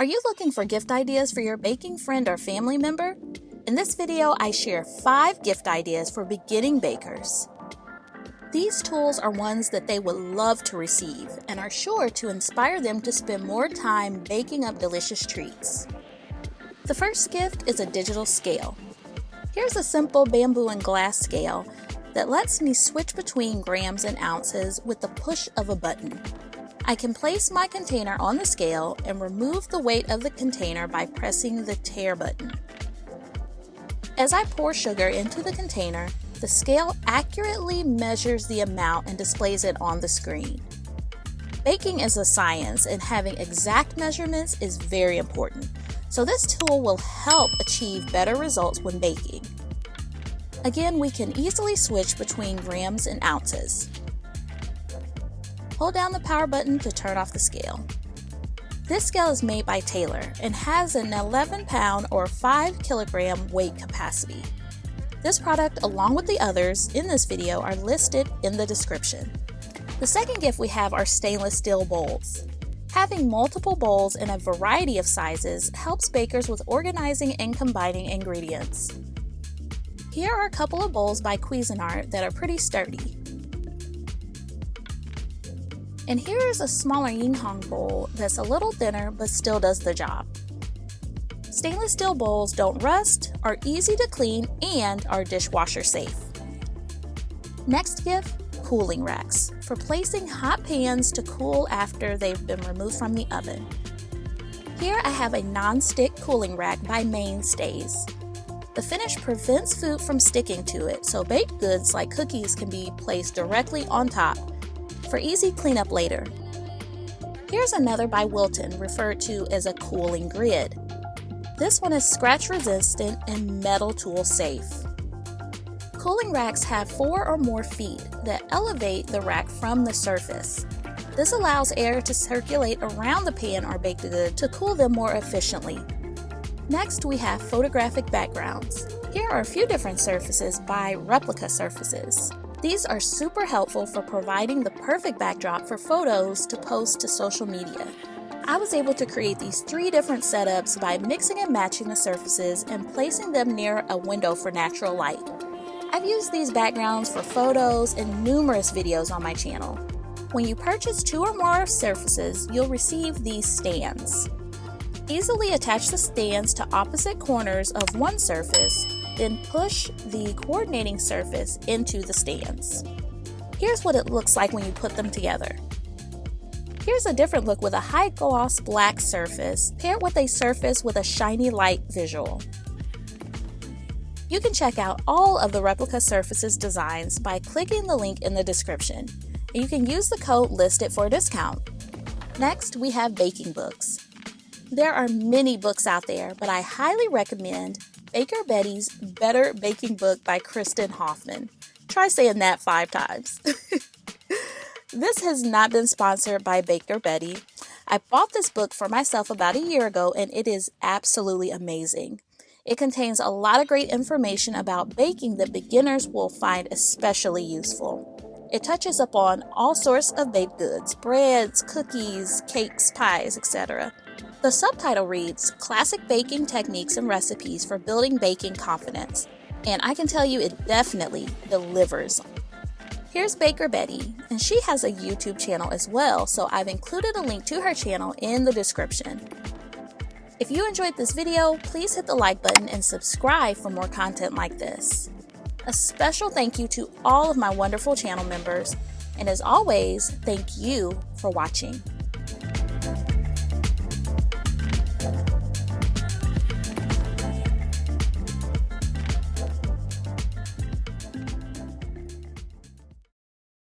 Are you looking for gift ideas for your baking friend or family member? In this video, I share 5 gift ideas for beginning bakers. These tools are ones that they would love to receive and are sure to inspire them to spend more time baking up delicious treats. The first gift is a digital scale. Here's a simple bamboo and glass scale that lets me switch between grams and ounces with the push of a button. I can place my container on the scale and remove the weight of the container by pressing the tare button. As I pour sugar into the container, the scale accurately measures the amount and displays it on the screen. Baking is a science, and having exact measurements is very important, so this tool will help achieve better results when baking. Again, we can easily switch between grams and ounces. Hold down the power button to turn off the scale. This scale is made by Taylor and has an 11-pound or 5-kilogram weight capacity. This product, along with the others in this video, are listed in the description. The second gift we have are stainless steel bowls. Having multiple bowls in a variety of sizes helps bakers with organizing and combining ingredients. Here are a couple of bowls by Cuisinart that are pretty sturdy. And here is a smaller Yinghong bowl that's a little thinner but still does the job. Stainless steel bowls don't rust, are easy to clean, and are dishwasher safe. Next gift, cooling racks for placing hot pans to cool after they've been removed from the oven. Here I have a non-stick cooling rack by Mainstays. The finish prevents food from sticking to it, so baked goods like cookies can be placed directly on top for easy cleanup later. Here's another by Wilton, referred to as a cooling grid. This one is scratch resistant and metal tool safe. Cooling racks have 4 or more feet that elevate the rack from the surface. This allows air to circulate around the pan or baked good to cool them more efficiently. Next, we have photographic backgrounds. Here are a few different surfaces by Replica Surfaces. These are super helpful for providing the perfect backdrop for photos to post to social media. I was able to create these 3 different setups by mixing and matching the surfaces and placing them near a window for natural light. I've used these backgrounds for photos and numerous videos on my channel. When you purchase 2 or more surfaces, you'll receive these stands. Easily attach the stands to opposite corners of one surface, then push the coordinating surface into the stands. Here's what it looks like when you put them together. Here's a different look with a high gloss black surface paired with a surface with a shiny light visual. You can check out all of the Replica Surfaces designs by clicking the link in the description, and you can use the code listed for a discount. Next, we have baking books. There are many books out there, but I highly recommend Baker Bettie's Better Baking Book by Kristen Hoffman. Try saying that 5 times. This has not been sponsored by Baker Bettie. I bought this book for myself about a year ago, and it is absolutely amazing. It contains a lot of great information about baking that beginners will find especially useful. It touches upon all sorts of baked goods, breads, cookies, cakes, pies, etc. The subtitle reads, Classic Baking Techniques and Recipes for Building Baking Confidence, and I can tell you it definitely delivers. Here's Baker Bettie, and she has a YouTube channel as well, so I've included a link to her channel in the description. If you enjoyed this video, please hit the like button and subscribe for more content like this. A special thank you to all of my wonderful channel members, and as always, thank you for watching.